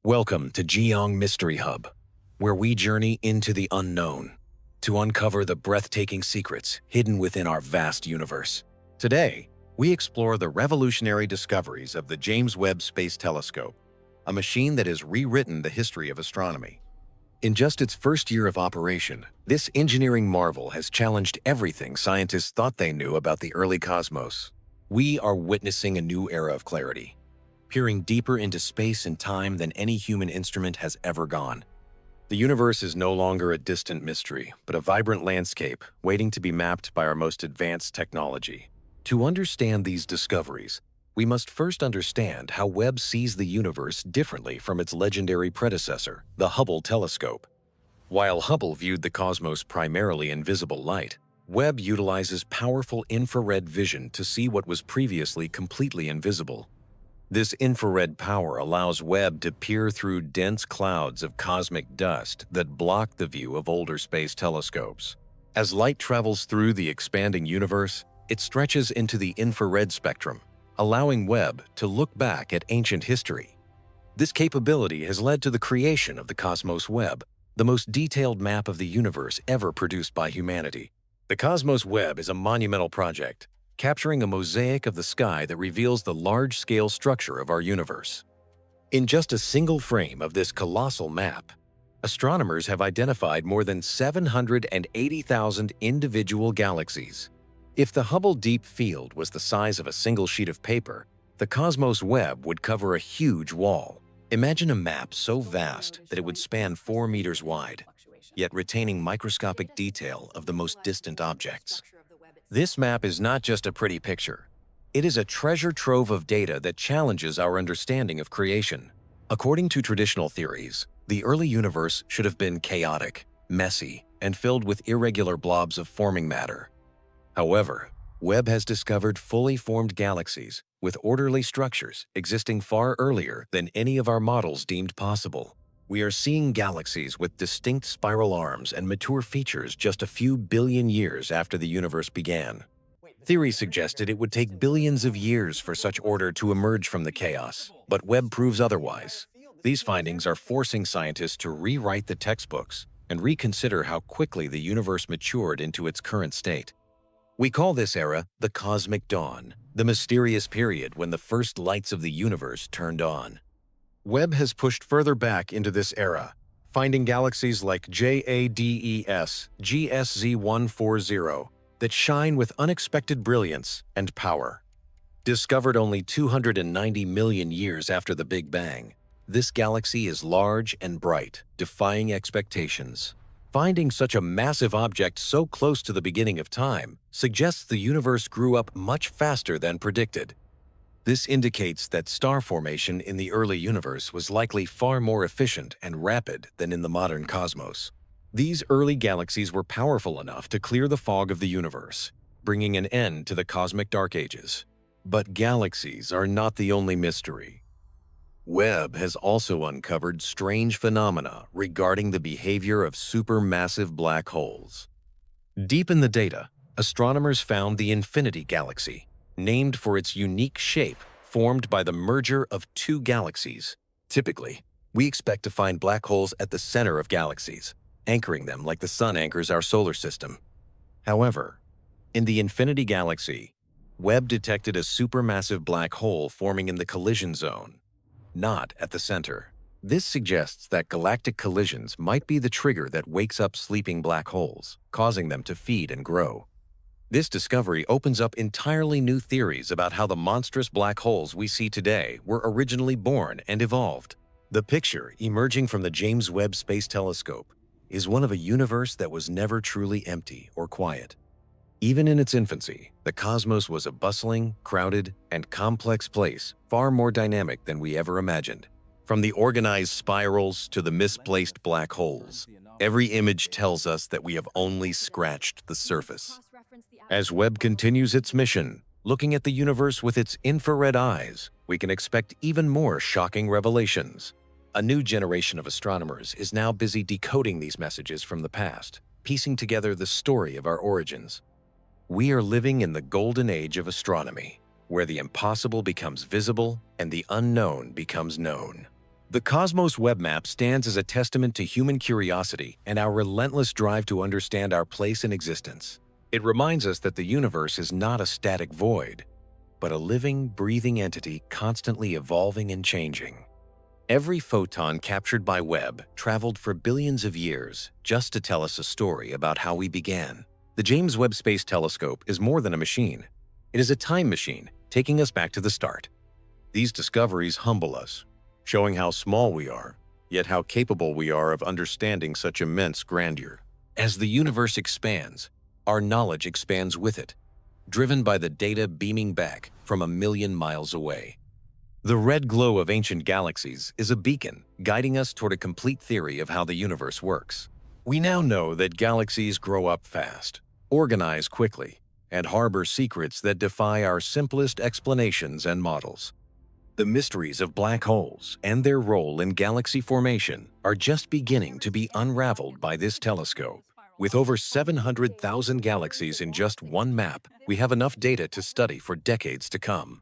Welcome to Giang Mystery Hub, where we journey into the unknown to uncover the breathtaking secrets hidden within our vast universe. Today, we explore the revolutionary discoveries of the James Webb Space Telescope, a machine that has rewritten the history of astronomy. In just its first year of operation, this engineering marvel has challenged everything scientists thought they knew about the early cosmos. We are witnessing a new era of clarity, peering deeper into space and time than any human instrument has ever gone. The universe is no longer a distant mystery, but a vibrant landscape waiting to be mapped by our most advanced technology. To understand these discoveries, we must first understand how Webb sees the universe differently from its legendary predecessor, the Hubble telescope. While Hubble viewed the cosmos primarily in visible light, Webb utilizes powerful infrared vision to see what was previously completely invisible. This infrared power allows Webb to peer through dense clouds of cosmic dust that block the view of older space telescopes. As light travels through the expanding universe, it stretches into the infrared spectrum, allowing Webb to look back at ancient history. This capability has led to the creation of the Cosmos Web, the most detailed map of the universe ever produced by humanity. The Cosmos Web is a monumental project, capturing a mosaic of the sky that reveals the large-scale structure of our universe. In just a single frame of this colossal map, astronomers have identified more than 780,000 individual galaxies. If the Hubble Deep Field was the size of a single sheet of paper, the Cosmos Web would cover a huge wall. Imagine a map so vast that it would span 4 meters wide, yet retaining microscopic detail of the most distant objects. This map is not just a pretty picture. It is a treasure trove of data that challenges our understanding of creation. According to traditional theories, the early universe should have been chaotic, messy, and filled with irregular blobs of forming matter. However, Webb has discovered fully formed galaxies with orderly structures existing far earlier than any of our models deemed possible. We are seeing galaxies with distinct spiral arms and mature features just a few billion years after the universe began. Theory suggested it would take billions of years for such order to emerge from the chaos, but Webb proves otherwise. These findings are forcing scientists to rewrite the textbooks and reconsider how quickly the universe matured into its current state. We call this era the Cosmic Dawn, the mysterious period when the first lights of the universe turned on. Webb has pushed further back into this era, finding galaxies like JADES GSZ140 that shine with unexpected brilliance and power. Discovered only 290 million years after the Big Bang, this galaxy is large and bright, defying expectations. Finding such a massive object so close to the beginning of time suggests the universe grew up much faster than predicted. This indicates that star formation in the early universe was likely far more efficient and rapid than in the modern cosmos. These early galaxies were powerful enough to clear the fog of the universe, bringing an end to the cosmic dark ages. But galaxies are not the only mystery. Webb has also uncovered strange phenomena regarding the behavior of supermassive black holes. Deep in the data, astronomers found the Infinity Galaxy, named for its unique shape formed by the merger of two galaxies. Typically, we expect to find black holes at the center of galaxies, anchoring them like the sun anchors our solar system. However, in the Infinity Galaxy, Webb detected a supermassive black hole forming in the collision zone, not at the center. This suggests that galactic collisions might be the trigger that wakes up sleeping black holes, causing them to feed and grow. This discovery opens up entirely new theories about how the monstrous black holes we see today were originally born and evolved. The picture emerging from the James Webb Space Telescope is one of a universe that was never truly empty or quiet. Even in its infancy, the cosmos was a bustling, crowded, and complex place, far more dynamic than we ever imagined. From the organized spirals to the misplaced black holes, every image tells us that we have only scratched the surface. As Webb continues its mission, looking at the universe with its infrared eyes, we can expect even more shocking revelations. A new generation of astronomers is now busy decoding these messages from the past, piecing together the story of our origins. We are living in the golden age of astronomy, where the impossible becomes visible and the unknown becomes known. The Cosmos Web Map stands as a testament to human curiosity and our relentless drive to understand our place in existence. It reminds us that the universe is not a static void, but a living, breathing entity constantly evolving and changing. Every photon captured by Webb traveled for billions of years just to tell us a story about how we began. The James Webb Space Telescope is more than a machine. It is a time machine taking us back to the start. These discoveries humble us, showing how small we are, yet how capable we are of understanding such immense grandeur. As the universe expands, our knowledge expands with it, driven by the data beaming back from a million miles away. The red glow of ancient galaxies is a beacon guiding us toward a complete theory of how the universe works. We now know that galaxies grow up fast, organize quickly, and harbor secrets that defy our simplest explanations and models. The mysteries of black holes and their role in galaxy formation are just beginning to be unraveled by this telescope. With over 700,000 galaxies in just one map, we have enough data to study for decades to come.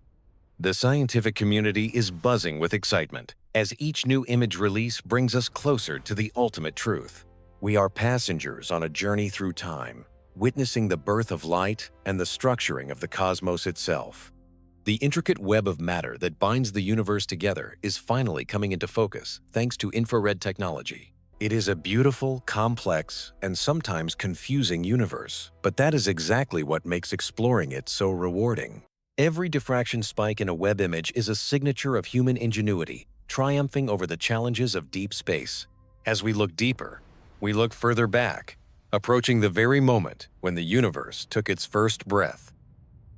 The scientific community is buzzing with excitement as each new image release brings us closer to the ultimate truth. We are passengers on a journey through time, witnessing the birth of light and the structuring of the cosmos itself. The intricate web of matter that binds the universe together is finally coming into focus thanks to infrared technology. It is a beautiful, complex, and sometimes confusing universe, but that is exactly what makes exploring it so rewarding. Every diffraction spike in a Webb image is a signature of human ingenuity, triumphing over the challenges of deep space. As we look deeper, we look further back, approaching the very moment when the universe took its first breath.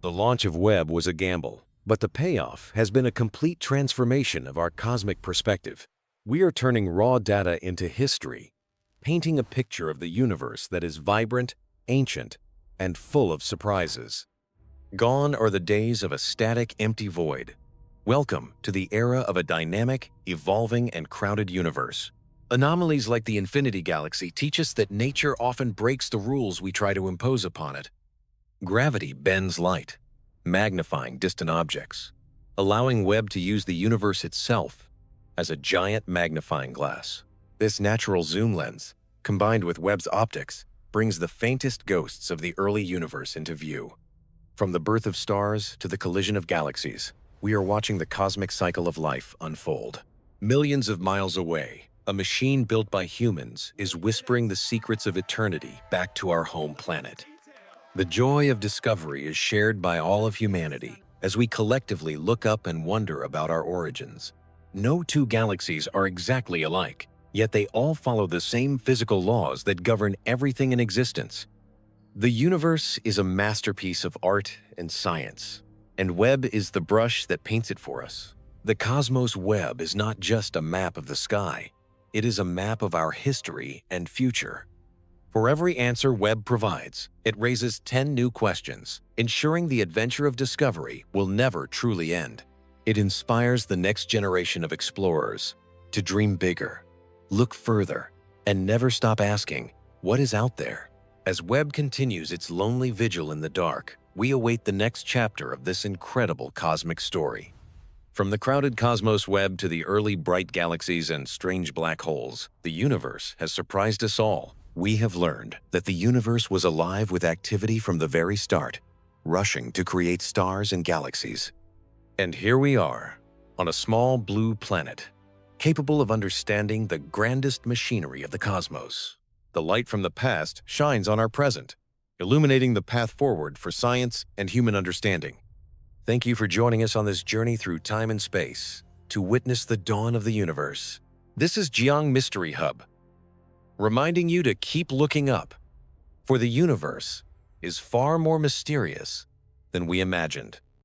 The launch of Webb was a gamble, but the payoff has been a complete transformation of our cosmic perspective. We are turning raw data into history, painting a picture of the universe that is vibrant, ancient, and full of surprises. Gone are the days of a static, empty void. Welcome to the era of a dynamic, evolving, and crowded universe. Anomalies like the Infinity Galaxy teach us that nature often breaks the rules we try to impose upon it. Gravity bends light, magnifying distant objects, allowing Webb to use the universe itself as a giant magnifying glass. This natural zoom lens, combined with Webb's optics, brings the faintest ghosts of the early universe into view. From the birth of stars to the collision of galaxies, we are watching the cosmic cycle of life unfold. Millions of miles away, a machine built by humans is whispering the secrets of eternity back to our home planet. The joy of discovery is shared by all of humanity as we collectively look up and wonder about our origins. No two galaxies are exactly alike, yet they all follow the same physical laws that govern everything in existence. The universe is a masterpiece of art and science, and Webb is the brush that paints it for us. The Cosmos Web is not just a map of the sky, it is a map of our history and future. For every answer Webb provides, it raises 10 new questions, ensuring the adventure of discovery will never truly end. It inspires the next generation of explorers to dream bigger, look further, and never stop asking, what is out there? As Webb continues its lonely vigil in the dark, we await the next chapter of this incredible cosmic story. From the crowded cosmos web to the early bright galaxies and strange black holes, the universe has surprised us all. We have learned that the universe was alive with activity from the very start, rushing to create stars and galaxies. And here we are, on a small blue planet, capable of understanding the grandest machinery of the cosmos. The light from the past shines on our present, illuminating the path forward for science and human understanding. Thank you for joining us on this journey through time and space to witness the dawn of the universe. This is Giang Mystery Hub, reminding you to keep looking up, for the universe is far more mysterious than we imagined.